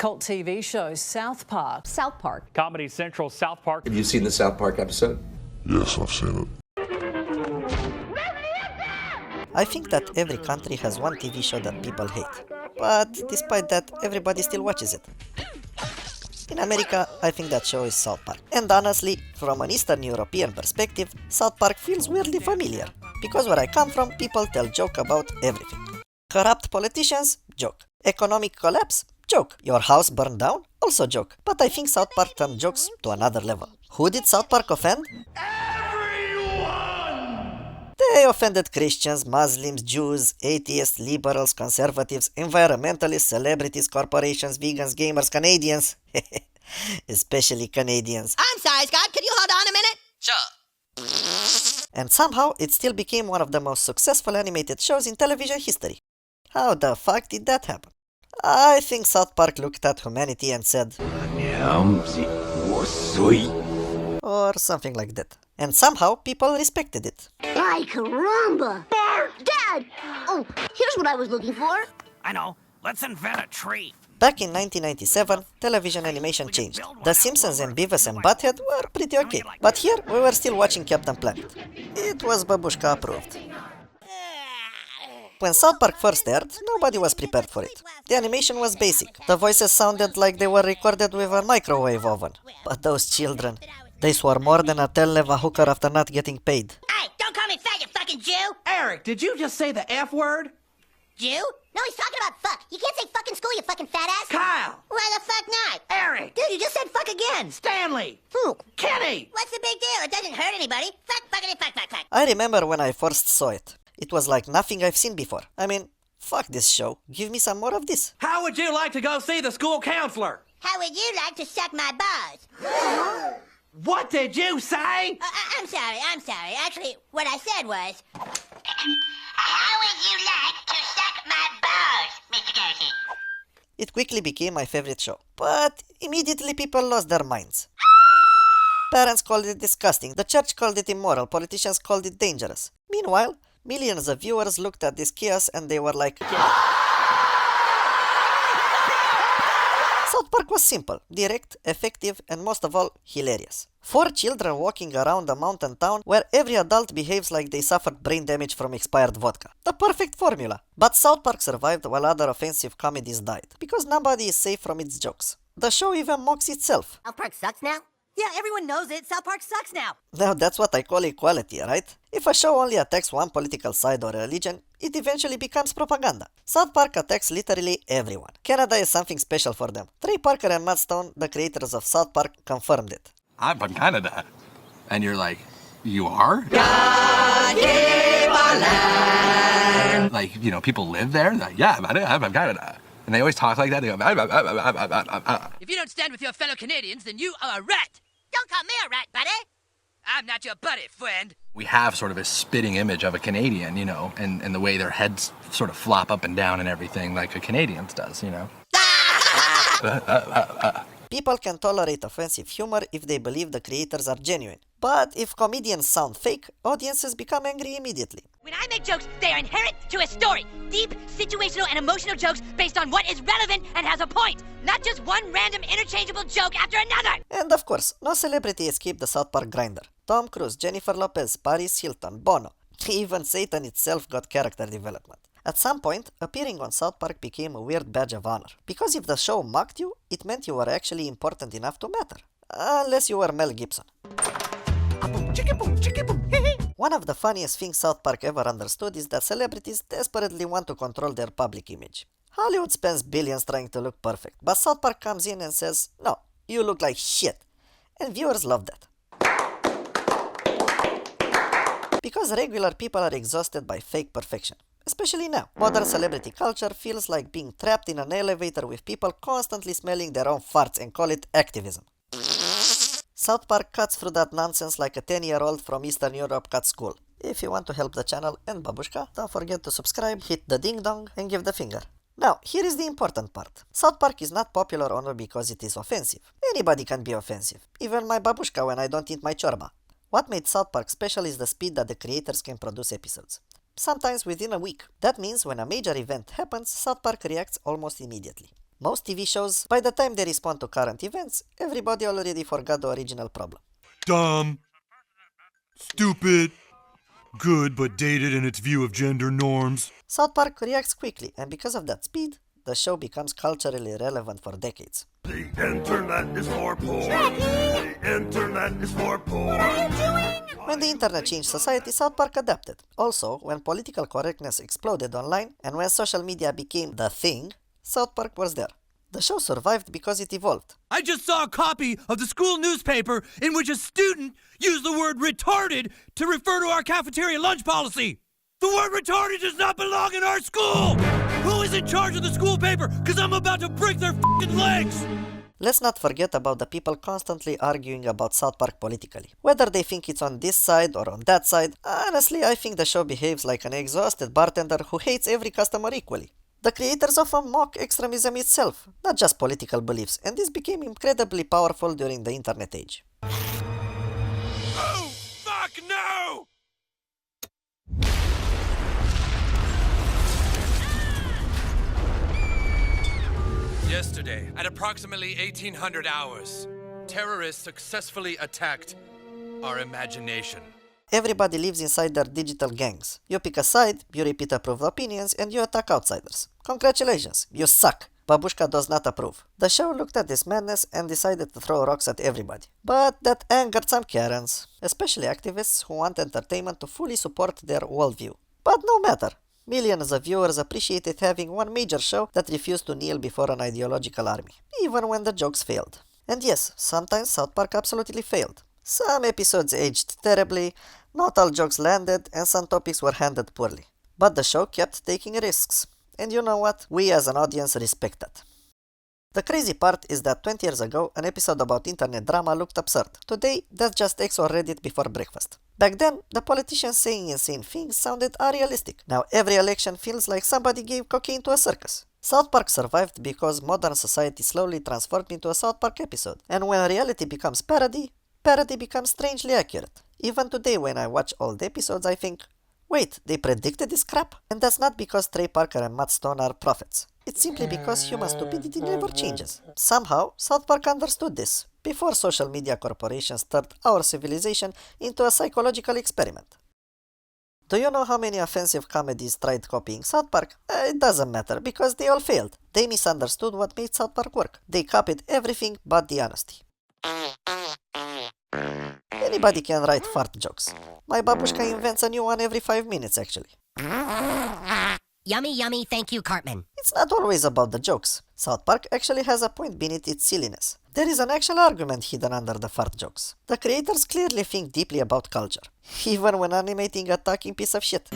cult TV show South Park. South Park. Comedy Central South Park. Have you seen the South Park episode? Yes, I've seen it. I think that every country has one TV show that people hate. But despite that, everybody still watches it. In America, I think that show is South Park. And honestly, from an Eastern European perspective, South Park feels weirdly familiar. Because where I come from, people tell joke about everything. Corrupt politicians? Joke. Economic collapse? Joke. Your house burned down? Also joke. But I think South Park turned jokes to another level. Who did South Park offend? They offended Christians, Muslims, Jews, atheists, liberals, conservatives, environmentalists, celebrities, corporations, vegans, gamers, Canadians. Especially Canadians. I'm sorry, Scott. Could you hold on a minute? Sure. And somehow it still became one of the most successful animated shows in television history. How the fuck did that happen? I think South Park looked at humanity and said, or something like that. And somehow people respected it. Ay, caramba! Bart! Dad! Oh, here's what I was looking for. I know. Let's invent a tree. Back in 1997, television animation changed. The Simpsons and Beavis and Butthead were pretty okay. But here, we were still watching Captain Planet. It was Babushka approved. When South Park first aired, nobody was prepared for it. The animation was basic. The voices sounded like they were recorded with a microwave oven. But those children, they swore more than a tell-never hooker after not getting paid. Hey, don't call me fat, you fucking Jew! Eric, did you just say the F word? Jew? No, he's talking about fuck. You can't say fuck in school, you fucking fat ass. Kyle! Why the fuck not? Eric! Dude, you just said fuck again. Stanley! Who? Kenny! What's the big deal? It doesn't hurt anybody. Fuck, fuckity, fuck, fuck, fuck. I remember when I first saw it. It was like nothing I've seen before. I mean, fuck this show. Give me some more of this. How would you like to go see the school counselor? How would you like to suck my balls? What did you say? I'm sorry. Actually, what I said was... How would you like to suck my balls, Mr. Garrison? It quickly became my favorite show. But immediately people lost their minds. Parents called it disgusting, the church called it immoral, politicians called it dangerous. Meanwhile, millions of viewers looked at this chaos and they were like... South Park was simple, direct, effective, and most of all, hilarious. 4 children walking around a mountain town where every adult behaves like they suffered brain damage from expired vodka. The perfect formula. But South Park survived while other offensive comedies died, because nobody is safe from its jokes. The show even mocks itself. South Park sucks now? Yeah, everyone knows it. South Park sucks now. Now that's what I call equality, right? If a show only attacks one political side or religion, it eventually becomes propaganda. South Park attacks literally everyone. Canada is something special for them. Trey Parker and Matt Stone, the creators of South Park, confirmed it. I'm from Canada. And you're like, you are? God gave our land. Like, you know, people live there? Like, yeah, I'm from Canada. And they always talk like that. They go, If you don't stand with your fellow Canadians, then you are a rat. Don't call me a rat, buddy. I'm not your buddy, friend. We have sort of a spitting image of a Canadian, you know, and the way their heads sort of flop up and down and everything like a Canadian's does, you know. People can tolerate offensive humor if they believe the creators are genuine. But if comedians sound fake, audiences become angry immediately. When I make jokes, they are inherent to a story. Deep, situational, and emotional jokes based on what is relevant and has a point. Not just one random interchangeable joke after another. And of course, no celebrity escaped the South Park grinder. Tom Cruise, Jennifer Lopez, Paris Hilton, Bono. Even Satan itself got character development. At some point, appearing on South Park became a weird badge of honor. Because if the show mocked you, it meant you were actually important enough to matter. Unless you were Mel Gibson. One of the funniest things South Park ever understood is that celebrities desperately want to control their public image. Hollywood spends billions trying to look perfect, but South Park comes in and says, no, you look like shit. And viewers love that. Because regular people are exhausted by fake perfection. Especially now. Modern celebrity culture feels like being trapped in an elevator with people constantly smelling their own farts and call it activism. South Park cuts through that nonsense like a 10-year-old from Eastern Europe cut school. If you want to help the channel and Babushka, don't forget to subscribe, hit the ding dong, and give the finger. Now, here is the important part. South Park is not popular only because it is offensive. Anybody can be offensive. Even my Babushka when I don't eat my chorba. What made South Park special is the speed that the creators can produce episodes. Sometimes within a week. That means when a major event happens, South Park reacts almost immediately. Most TV shows, by the time they respond to current events, everybody already forgot the original problem. Dumb, stupid, good but dated in its view of gender norms. South Park reacts quickly, and because of that speed, the show becomes culturally relevant for decades. The internet is for poor. The internet is for poor. When the internet changed society, South Park adapted. Also, when political correctness exploded online, and when social media became the thing, South Park was there. The show survived because it evolved. I just saw a copy of the school newspaper in which a student used the word retarded to refer to our cafeteria lunch policy. The word retarded does not belong in our school! Who is in charge of the school paper? Because I'm about to break their f***ing legs! Let's not forget about the people constantly arguing about South Park politically. Whether they think it's on this side or on that side, honestly, I think the show behaves like an exhausted bartender who hates every customer equally. The creators often mock extremism itself, not just political beliefs, and this became incredibly powerful during the internet age. Oh, fuck no! Yesterday, at approximately 1800 hours, terrorists successfully attacked our imagination. Everybody lives inside their digital gangs. You pick a side, you repeat approved opinions, and you attack outsiders. Congratulations, you suck. Babushka does not approve. The show looked at this madness and decided to throw rocks at everybody. But that angered some Karens, especially activists who want entertainment to fully support their worldview. But no matter. Millions of viewers appreciated having one major show that refused to kneel before an ideological army, even when the jokes failed. And yes, sometimes South Park absolutely failed. Some episodes aged terribly, not all jokes landed, and some topics were handled poorly. But the show kept taking risks. And you know what? We as an audience respect that. The crazy part is that 20 years ago, an episode about internet drama looked absurd. Today, that's just X or Reddit before breakfast. Back then, the politicians saying insane things sounded unrealistic. Now every election feels like somebody gave cocaine to a circus. South Park survived because modern society slowly transformed into a South Park episode. And when reality becomes parody, parody becomes strangely accurate. Even today when I watch old episodes, I think, wait, they predicted this crap? And that's not because Trey Parker and Matt Stone are prophets. It's simply because human stupidity never changes. Somehow, South Park understood this, before social media corporations turned our civilization into a psychological experiment. Do you know how many offensive comedies tried copying South Park? It doesn't matter, because they all failed. They misunderstood what made South Park work. They copied everything but the honesty. Anybody can write fart jokes. My babushka invents a new one every 5 minutes, actually. Yummy, yummy, thank you, Cartman. It's not always about the jokes. South Park actually has a point beneath its silliness. There is an actual argument hidden under the fart jokes. The creators clearly think deeply about culture, even when animating a talking piece of shit.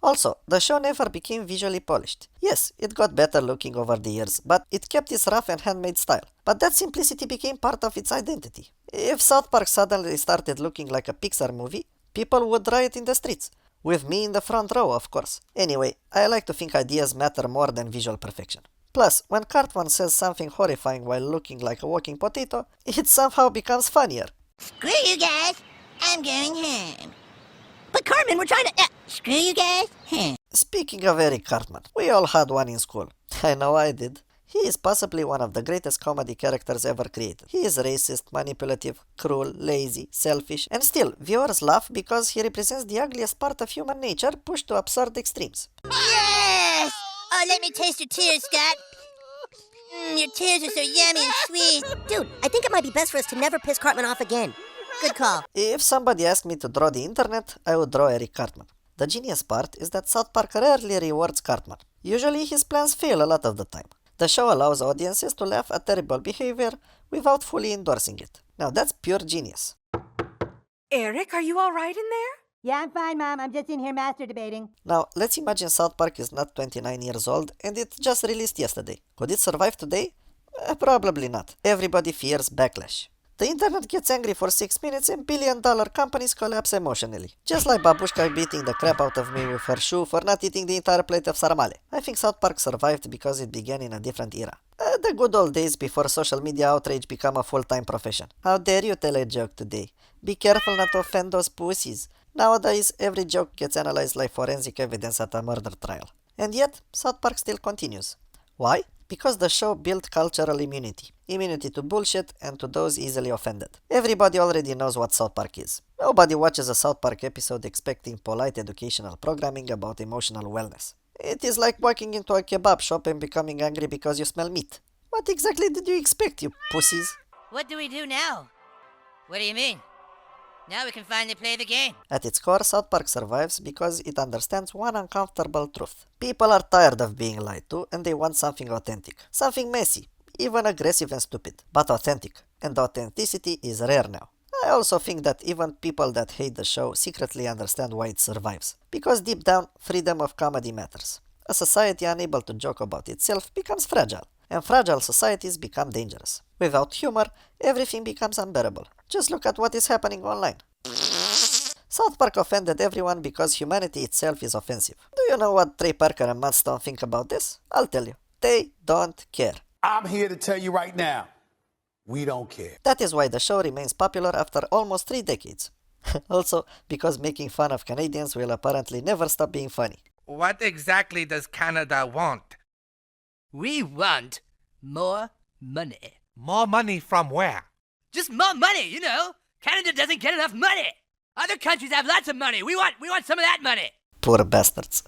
Also, the show never became visually polished. Yes, it got better looking over the years, but it kept its rough and handmade style. But that simplicity became part of its identity. If South Park suddenly started looking like a Pixar movie, people would riot in the streets. With me in the front row, of course. Anyway, I like to think ideas matter more than visual perfection. Plus, when Cartman says something horrifying while looking like a walking potato, it somehow becomes funnier. Screw you guys. I'm going home. But Cartman, we're trying to... screw you guys. Speaking of Eric Cartman, we all had one in school. I know I did. He is possibly one of the greatest comedy characters ever created. He is racist, manipulative, cruel, lazy, selfish, and still, viewers laugh because he represents the ugliest part of human nature pushed to absurd extremes. Yes! Oh, let me taste your tears, Scott. Your tears are so yummy and sweet. Dude, I think it might be best for us to never piss Cartman off again. Good call. If somebody asked me to draw the internet, I would draw Eric Cartman. The genius part is that South Park rarely rewards Cartman. Usually his plans fail a lot of the time. The show allows audiences to laugh at terrible behavior without fully endorsing it. Now that's pure genius. Eric, are you all right in there? Yeah, I'm fine, Mom. I'm just in here master debating. Now, let's imagine South Park is not 29 years old and it just released yesterday. Could it survive today? Probably not. Everybody fears backlash. The internet gets angry for 6 minutes and billion-dollar companies collapse emotionally. Just like Babushka beating the crap out of me with her shoe for not eating the entire plate of sarmale. I think South Park survived because it began in a different era. The good old days before social media outrage became a full-time profession. How dare you tell a joke today? Be careful not to offend those pussies. Nowadays, every joke gets analyzed like forensic evidence at a murder trial. And yet, South Park still continues. Why? Because the show built cultural immunity. Immunity to bullshit and to those easily offended. Everybody already knows what South Park is. Nobody watches a South Park episode expecting polite educational programming about emotional wellness. It is like walking into a kebab shop and becoming angry because you smell meat. What exactly did you expect, you pussies? What do we do now? What do you mean? Now we can finally play the game. At its core, South Park survives because it understands one uncomfortable truth. People are tired of being lied to and they want something authentic. Something messy, even aggressive and stupid, but authentic. And authenticity is rare now. I also think that even people that hate the show secretly understand why it survives. Because deep down, freedom of comedy matters. A society unable to joke about itself becomes fragile. And fragile societies become dangerous. Without humor, everything becomes unbearable. Just look at what is happening online. South Park offended everyone because humanity itself is offensive. Do you know what Trey Parker and Matt Stone think about this? I'll tell you. They don't care. I'm here to tell you right now, we don't care. That is why the show remains popular after almost 3 decades. Also, because making fun of Canadians will apparently never stop being funny. What exactly does Canada want? We want more money. More money from where? Just more money, you know. Canada doesn't get enough money. Other countries have lots of money. We want some of that money. Poor bastards.